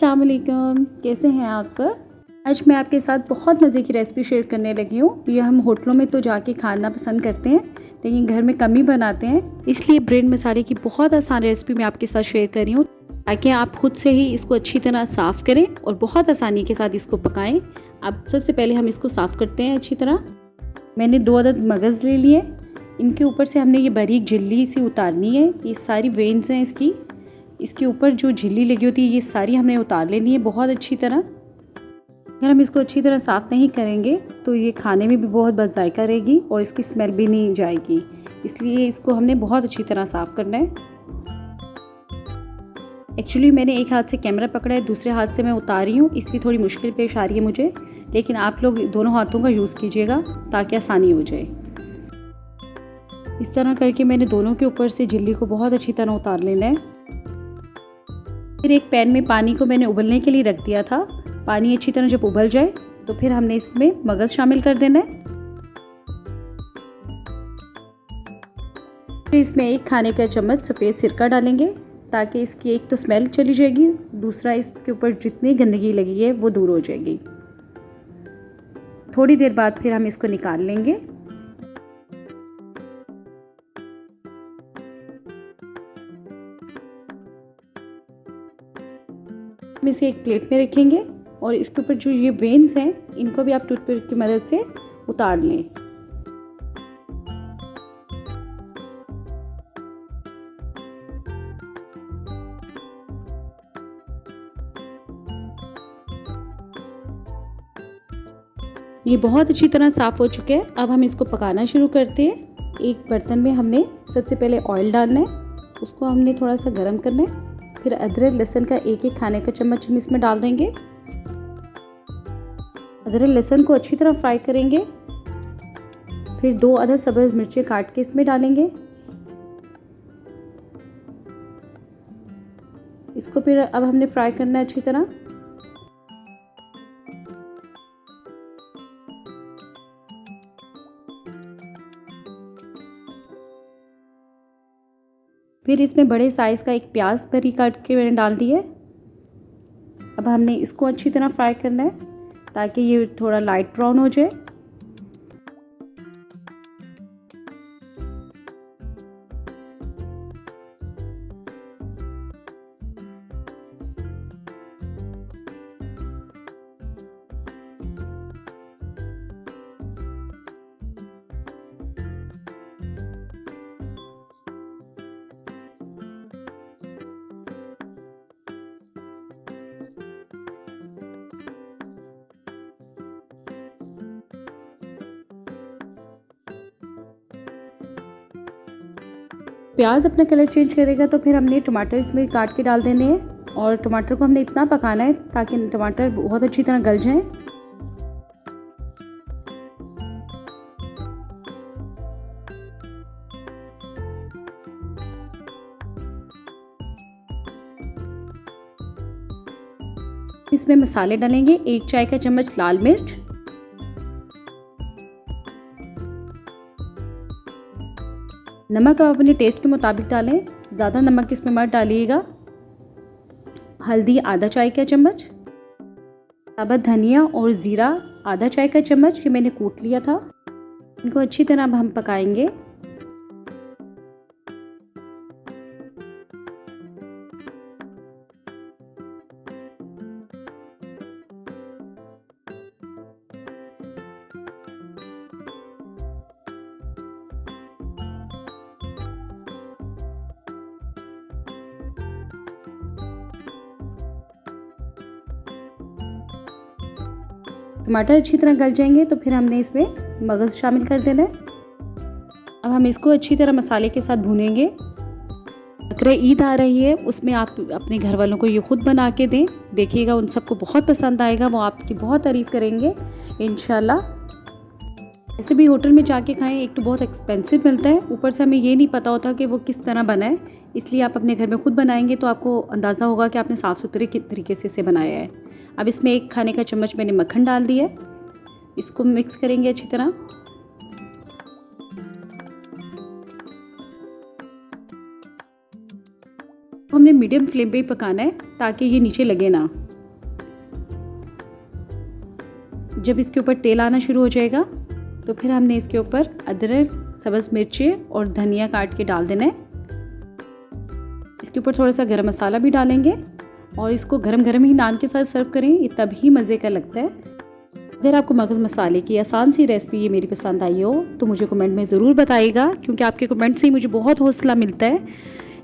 अस्सलाम वालेकुम, कैसे हैं आप सर। आज मैं आपके साथ बहुत मज़े की रेसिपी शेयर करने लगी हूँ। ये हम होटलों में तो जाके खाना पसंद करते हैं लेकिन घर में कम ही बनाते हैं, इसलिए ब्रेड मसाले की बहुत आसान रेसिपी मैं आपके साथ शेयर कर रही हूँ ताकि आप खुद से ही इसको अच्छी तरह साफ़ करें और बहुत आसानी के साथ इसको पकाएं। अब सबसे पहले हम इसको साफ़ करते हैं अच्छी तरह। मैंने 2 अदद मगज़ ले लिए, इनके ऊपर से हमने ये बारीक झिल्ली सी उतारनी है। ये सारी वेन्स हैं इसके ऊपर जो झिल्ली लगी होती है ये सारी हमने उतार लेनी है बहुत अच्छी तरह। अगर हम इसको अच्छी तरह साफ़ नहीं करेंगे तो ये खाने में भी बहुत बदजायका रहेगी और इसकी स्मेल भी नहीं जाएगी, इसलिए इसको हमने बहुत अच्छी तरह साफ़ करना है। एक्चुअली मैंने एक हाथ से कैमरा पकड़ा है, दूसरे हाथ से मैं उतार रही हूँ, इसलिए थोड़ी मुश्किल पेश आ रही है मुझे, लेकिन आप लोग दोनों हाथों का यूज़ कीजिएगा ताकि आसानी हो जाए। इस तरह करके मैंने दोनों के ऊपर से झिल्ली को बहुत अच्छी तरह उतार लेना है। फिर एक पैन में पानी को मैंने उबलने के लिए रख दिया था। पानी अच्छी तरह जब उबल जाए तो फिर हमने इसमें मगज़ शामिल कर देना है। फिर इसमें 1 खाने का चम्मच सफ़ेद सिरका डालेंगे ताकि इसकी एक तो स्मेल चली जाएगी, दूसरा इसके ऊपर जितनी गंदगी लगी है वो दूर हो जाएगी। थोड़ी देर बाद फिर हम इसको निकाल लेंगे। हम इसे एक प्लेट में रखेंगे और इसके ऊपर जो ये वेन्स हैं इनको भी आप टूथपिक की मदद से उतार लें। ये बहुत अच्छी तरह साफ़ हो चुके हैं। अब हम इसको पकाना शुरू करते हैं। एक बर्तन में हमने सबसे पहले ऑयल डालना है, उसको हमने थोड़ा सा गर्म करना है। फिर अदरक लहसुन का 1-1 खाने का चम्मच हम इसमें डाल देंगे। अदरक लहसुन को अच्छी तरह फ्राई करेंगे। फिर 2 अदद सब्ज़ मिर्चें काट के इसमें डालेंगे। इसको फिर अब हमने फ्राई करना है अच्छी तरह। फिर इसमें बड़े साइज़ का एक प्याज भरी काट के मैंने डाल दी है। अब हमने इसको अच्छी तरह फ्राई करना है ताकि ये थोड़ा लाइट ब्राउन हो जाए। प्याज अपना कलर चेंज करेगा तो फिर हमने टमाटर इसमें काट के डाल देने हैं और टमाटर को हमने इतना पकाना है ताकि टमाटर बहुत अच्छी तरह गल जाएं। इसमें मसाले डालेंगे, 1 चाय का चम्मच लाल मिर्च, नमक आप अपने टेस्ट के मुताबिक डालें, ज़्यादा नमक इसमें मत डालिएगा। हल्दी आधा चाय का चम्मच, साबुत धनिया और ज़ीरा आधा चाय का चम्मच, ये मैंने कूट लिया था। इनको अच्छी तरह अब हम पकाएंगे। टमाटर अच्छी तरह गल जाएंगे तो फिर हमने इसमें मगज़ शामिल कर देना है। अब हम इसको अच्छी तरह मसाले के साथ भूनेंगे। बकरा ईद आ रही है, उसमें आप अपने घर वालों को ये ख़ुद बना के दें, देखिएगा उन सबको बहुत पसंद आएगा, वो आपकी बहुत तारीफ़ करेंगे इंशाल्लाह। ऐसे भी होटल में जाके खाएं, एक तो बहुत एक्सपेंसिव मिलता है, ऊपर से हमें ये नहीं पता होता कि वो किस तरह बना है, इसलिए आप अपने घर में ख़ुद बनाएंगे तो आपको अंदाज़ा होगा कि आपने साफ़ सुथरे तरीके से इसे बनाया है। अब इसमें 1 खाने का चम्मच मैंने मक्खन डाल दिया है, इसको मिक्स करेंगे अच्छी तरह। हमने मीडियम फ्लेम पे ही पकाना है ताकि ये नीचे लगे ना। जब इसके ऊपर तेल आना शुरू हो जाएगा तो फिर हमने इसके ऊपर अदरक, सब्ज़ मिर्ची और धनिया काट के डाल देना है। इसके ऊपर थोड़ा सा गरम मसाला भी डालेंगे और इसको गरम गरम ही नान के साथ सर्व करें, ये तभी मज़े का लगता है। अगर आपको मगज़ मसाले की आसान सी रेसिपी ये मेरी पसंद आई हो तो मुझे कमेंट में ज़रूर बताइएगा, क्योंकि आपके कमेंट से ही मुझे बहुत हौसला मिलता है।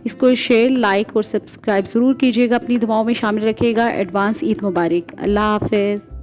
इसको शेयर, लाइक और सब्सक्राइब ज़रूर कीजिएगा, अपनी दुआओं में शामिल रखिएगा। एडवांस ईद मुबारक। अल्लाह हाफ़िज़।